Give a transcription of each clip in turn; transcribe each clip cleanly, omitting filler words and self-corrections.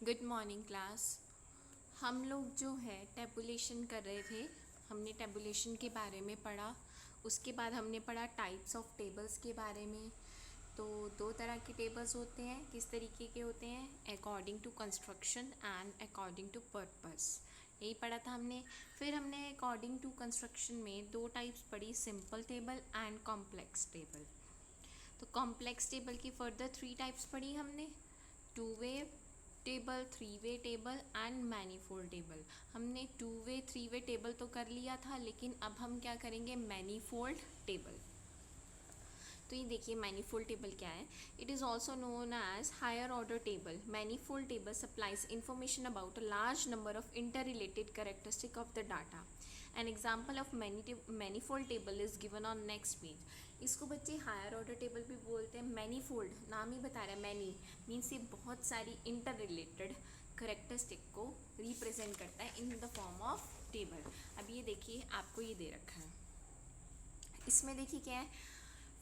Good morning class. हम लोग जो है टेबुलेशन कर रहे थे। हमने टेबुलेशन के बारे में पढ़ा। उसके बाद हमने पढ़ा टाइप्स ऑफ टेबल्स के बारे में। तो दो तरह के टेबल्स होते हैं। किस तरीके के होते हैं? According to construction and according to purpose. यही पढ़ा था हमने। फिर हमने अकॉर्डिंग टू कंस्ट्रक्शन में दो टाइप्स पढ़ी, simple table and complex table. तो कॉम्प्लेक्स टेबल की फर्दर 3 टाइप्स पढ़ी हमने, 2 वे table, 3 way table and manifold table. हमने 2 वे 3 वे टेबल तो कर लिया था, लेकिन अब हम क्या करेंगे? Manifold table. तो ये देखिए मैनीफोल्ड टेबल क्या है। It is also known as higher order table. Manifold table supplies information about a large number of interrelated characteristic of the data. An example of manifold table is given on next page. इसको बच्चे higher order table भी बोलते हैं। Manifold नाम ही बता रहा है, many means ये बहुत सारी इंटर रिलेटेड करेक्टरिस्टिक को रिप्रेजेंट करता है इन द फॉर्म ऑफ टेबल। अब ये देखिए आपको ये दे रखा है। इसमें देखिए क्या है,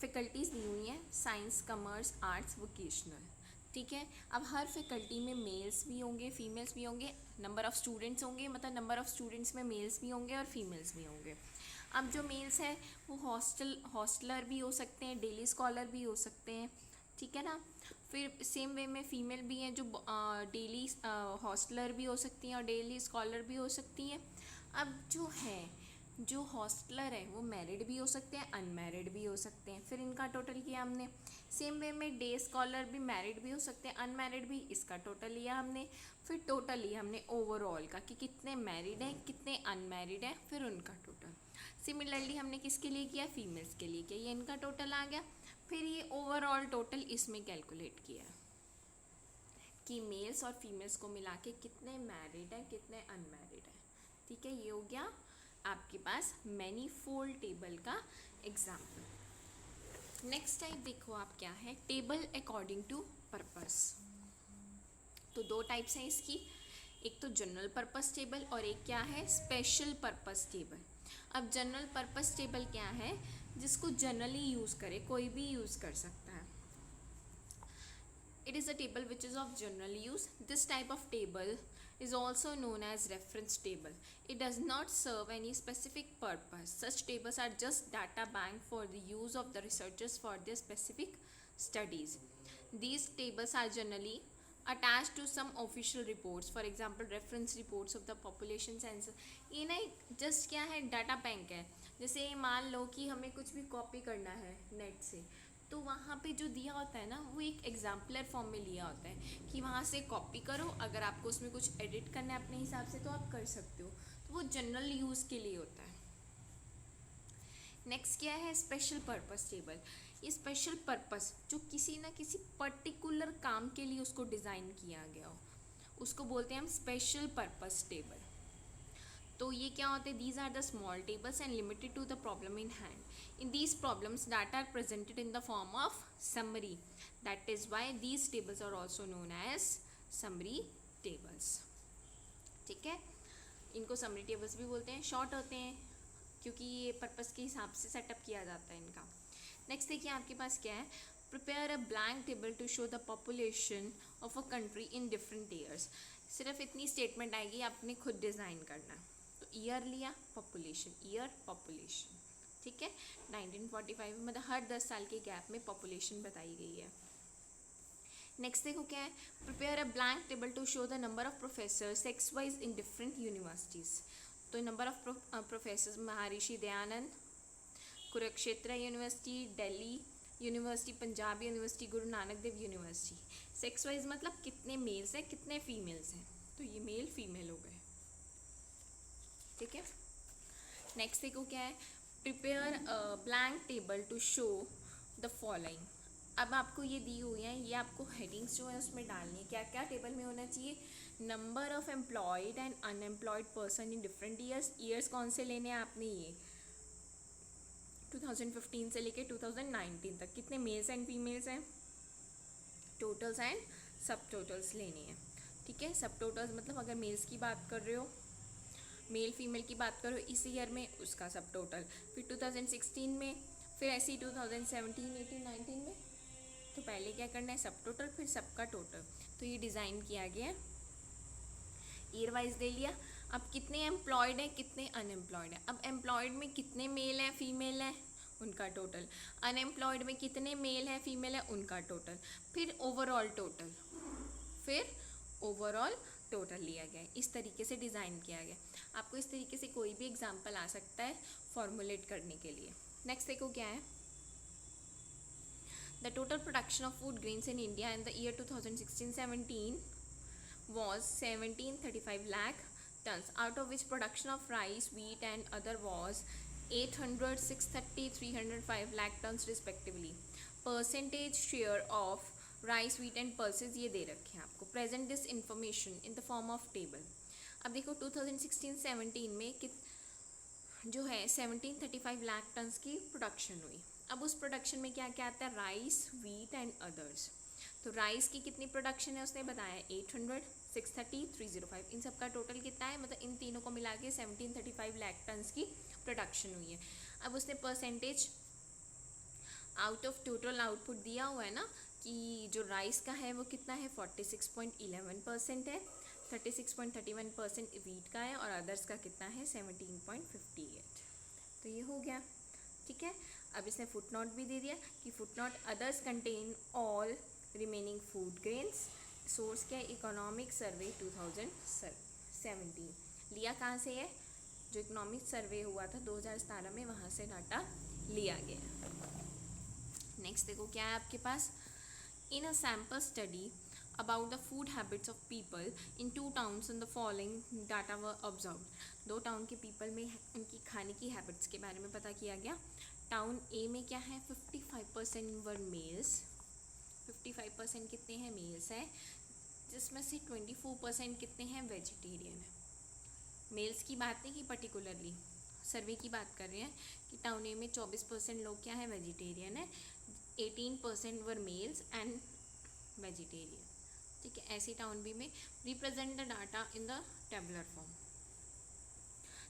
फैकल्टीज़ दी हुई हैं, साइंस, कॉमर्स, आर्ट्स, वोकेशनल। ठीक है। अब हर फैकल्टी में मेल्स भी होंगे, फीमेल्स भी होंगे, नंबर ऑफ़ स्टूडेंट्स होंगे, मतलब नंबर ऑफ़ स्टूडेंट्स में मेल्स भी होंगे और फीमेल्स भी होंगे। अब जो मेल्स हैं वो हॉस्टलर भी हो सकते हैं, डेली स्कॉलर भी हो सकते हैं। ठीक है ना। फिर सेम वे में फ़ीमेल भी हैं जो डेली हॉस्टलर भी हो सकती हैं और डेली स्कॉलर भी हो सकती हैं। अब जो हॉस्टलर है वो मैरिड भी हो सकते हैं, अनमैरिड भी हो सकते हैं। फिर इनका टोटल किया हमने। सेम वे में डे स्कॉलर भी मैरिड भी हो सकते हैं, अनमैरिड भी। इसका टोटल लिया हमने। फिर टोटल लिया हमने ओवरऑल का कि कितने मैरिड हैं, कितने अनमैरिड हैं, फिर उनका टोटल। सिमिलरली हमने किसके लिए किया? फीमेल्स के लिए किया। ये इनका टोटल आ गया। फिर ये ओवरऑल टोटल इसमें कैलकुलेट किया कि मेल्स और फीमेल्स को मिला के कितने मैरिड हैं, कितने अनमैरिड हैं। ठीक है, ये हो गया आपके पास मैनीफोल्ड टेबल का एग्जाम्पल। नेक्स्ट टाइप देखो आप क्या है, टेबल अकॉर्डिंग टू पर्पस। तो दो टाइप्स हैं इसकी, एक तो जनरल पर्पस टेबल और एक क्या है? Special purpose table. अब जनरल पर्पस टेबल क्या है? जिसको जनरली यूज़ करे, कोई भी यूज़ कर सकता है। It is a table which is of general use. This type of table is also known as reference table. It does not serve any specific purpose. Such tables are just data bank for the use of the researchers for their specific studies. These tables are generally attached to some official reports, for example reference reports of the population census. ये ना just क्या है? Data bank है। जैसे मान लो कि हमें कुछ भी कॉपी करना है नेट से, तो वहाँ पे जो दिया होता है ना वो एक एग्जाम्पलर फॉर्म में लिया होता है कि वहाँ से कॉपी करो, अगर आपको उसमें कुछ एडिट करना है अपने हिसाब से तो आप कर सकते हो। तो वो जनरल यूज़ के लिए होता है। नेक्स्ट क्या है? Special purpose table. ये स्पेशल पर्पस जो किसी ना किसी पर्टिकुलर काम के लिए उसको डिज़ाइन किया गया हो, उसको बोलते हैं हम स्पेशल पर्पस टेबल। तो ये क्या होते हैं? These are the small tables and limited to the problem in hand. In these problems data are presented in the form of summary. That is why these tables are also known as summary tables. ठीक है, इनको summary tables भी बोलते हैं। Short होते हैं क्योंकि ये पर्पस के हिसाब से सेटअप किया जाता है इनका। नेक्स्ट देखिए आपके पास क्या है, prepare a blank table to show the population of a country in different years. सिर्फ इतनी स्टेटमेंट आएगी, आपने खुद डिज़ाइन करना। तो ईयर लिया, पॉपुलेशन, ईयर पॉपुलेशन। ठीक है, 1945 में मतलब हर 10 साल के गैप में पॉपुलेशन बताई गई है। नेक्स्ट देखो क्या है, prepare a blank table to show the number of professor sex wise in different universities. तो number of professor Maharshi Dayanand, Kurukshetra university, Delhi university, Punjab university, Guru Nanak Dev university. Sex wise मतलब कितने मेल्स हैं, कितने फीमेल्स हैं। तो ये मेल फीमेल हो गए। ठीक है, नेक्स्ट देखो क्या है, prepare a blank table to show the following. अब आपको ये दी हुई हैं, ये आपको हेडिंग्स जो है उसमें डालनी है। क्या क्या टेबल में होना चाहिए? Number of employed and unemployed person in different years. Years कौन से लेने हैं आपने? ये 2015 से लेके 2019 तक कितने मेल्स एंड फीमेल्स हैं, टोटल्स एंड सब टोटल्स लेने हैं। ठीक है, सब टोटल्स मतलब अगर मेल्स की बात कर रहे हो, मेल फीमेल की बात करो इस ईयर में, उसका सब टोटल। फिर 2016 में, फिर ऐसे ही 2017, 18, 19 में। तो पहले क्या करना है? सब टोटल, फिर सबका टोटल। तो ये डिज़ाइन किया गया है ईयर वाइज दे लिया। अब कितने एम्प्लॉयड है, कितने अनएम्प्लॉयड है। अब एम्प्लॉयड में कितने मेल है, फीमेल है, उनका टोटल। अनएम्प्लॉयड में कितने मेल है, फीमेल है, उनका टोटल। फिर ओवरऑल टोटल, फिर ओवरऑल टोटल लिया गया है। इस तरीके से डिज़ाइन किया गया। आपको इस तरीके से कोई भी एग्जाम्पल आ सकता है फॉर्मुलेट करने के लिए। नेक्स्ट देखो क्या है। The total production of food grains in India in the year 2016-17 was 1735 lakh tons, out of which production of rice, wheat and other was 800, 630, 305 lakh tons respectively. Percentage share of rice, wheat and pulses ये दे रखे हैं आपको। Present this information in the form of table. अब देखो 2016-17 में जो है 1735 lakh turns की प्रोडक्शन हुई। अब उस प्रोडक्शन में क्या क्या आता है, राइस, वीट एंड अदर्स। तो राइस की कितनी प्रोडक्शन है उसने बताया 800, 630, 305। इन सब का टोटल कितना है, मतलब इन तीनों को मिला के 1735 लाख टन्स की प्रोडक्शन हुई है। अब उसने percentage out of total output दिया हुआ है ना, कि जो राइस का है वो कितना है 46.11% है, 36.31% वीट का है और अदर्स का कितना है 17.58। तो ये हो गया, ठीक है। अब इसने फुट नोट भी दे दिया कि foot note others contain all remaining food grains. Source क्या है, इकोनॉमिक सर्वे 2017। लिया कहाँ से है, जो इकोनॉमिक सर्वे हुआ था 2017 में, वहाँ से डाटा लिया गया। नेक्स्ट देखो क्या है आपके पास। In a sample study about the food habits of people in 2 towns in the following data were observed. 2 town के पीपल में उनकी खाने की हैबिट्स के बारे में पता किया गया। टाउन ए में क्या है 55% वर मेल्स, 55% कितने हैं मेल्स हैं, जिसमें से 24% कितने हैं वेजिटेरियन है। मेल्स की बात नहीं की, पर्टिकुलरली सर्वे की बात कर रहे हैं कि टाउन ए में 24% लोग क्या है वेजिटेरियन है, 18% वर मेल्स एंड वेजिटेरियन, ठीक है। ऐसी टाउन बी में represent the data in the tabular form.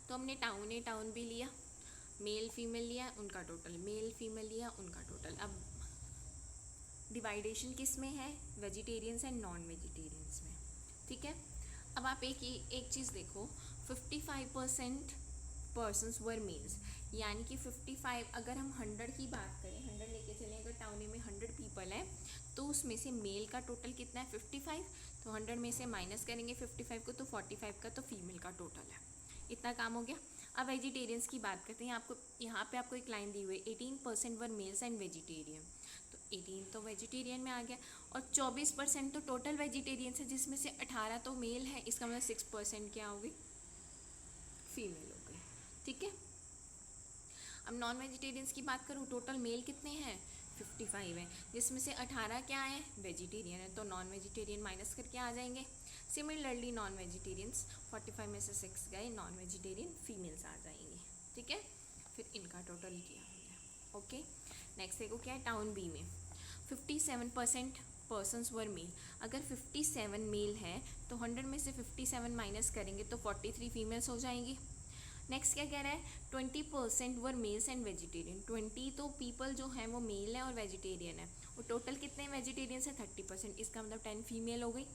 तो हमने टाउन ए टाउन बी लिया, मेल फीमेल लिया उनका टोटल, मेल फीमेल लिया उनका टोटल। अब डिवाइडेशन किस में है, वेजिटेरियंस एंड नॉन वेजिटेरियंस में, ठीक है। अब आप एक चीज़ देखो, 55% पर्सनस वर मेल्स, यानी कि 55, अगर हम 100 की बात करें, 100 लेके चलें, अगर टाउन में 100 पीपल है तो उसमें से मेल का टोटल कितना है 55, तो 100 में से माइनस करेंगे 55 को तो 45 का तो फीमेल का टोटल है। इतना काम हो गया। अब वेजिटेरियंस की बात करते हैं। आपको यहाँ पे आपको एक लाइन दी हुई है 18% वर मेल्स एंड वेजिटेरियन, तो 18 तो वेजिटेरियन में आ गया और 24% तो टोटल वेजिटेरियंस है, जिसमें से 18 तो मेल है, इसका मतलब 6% क्या हो गई, फीमेल हो गई, ठीक है। अब नॉन वेजिटेरियंस की बात करूँ, टोटल मेल कितने हैं 55 है, जिसमें से 18 क्या है वेजिटेरियन है, तो नॉन वेजिटेरियन माइनस करके आ जाएंगे। सिमिलरली नॉन वेजिटेरियंस 45 में से 6 गए, नॉन वेजिटेरियन फीमेल्स आ जाएंगे, ठीक है। फिर इनका टोटल किया हमने, ओके। नेक्स्ट देखो क्या है, टाउन बी में 57% पर्सनस वर मेल। अगर 57 मेल है तो 100 में से 57 माइनस करेंगे तो 43 फीमेल्स हो जाएंगी। नेक्स्ट क्या कह रहा है, 20% वर मेल्स एंड वेजिटेरियन। 20 तो पीपल जो हैं वो मेल है और वेजिटेरियन है, और टोटल कितने वेजिटेरियंस है 30%, इसका मतलब 10 फीमेल हो गई।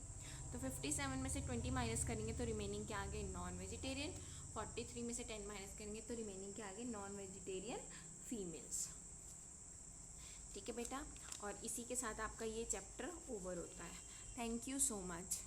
तो 57 में से 20 माइनस करेंगे तो रिमेनिंग क्या आ गए नॉन वेजिटेरियन, 43 में से 10 माइनस करेंगे तो रिमेनिंग क्या आ गए नॉन वेजिटेरियन फीमेल्स, ठीक है बेटा। और इसी के साथ आपका ये चैप्टर ओवर होता है। Thank you so much.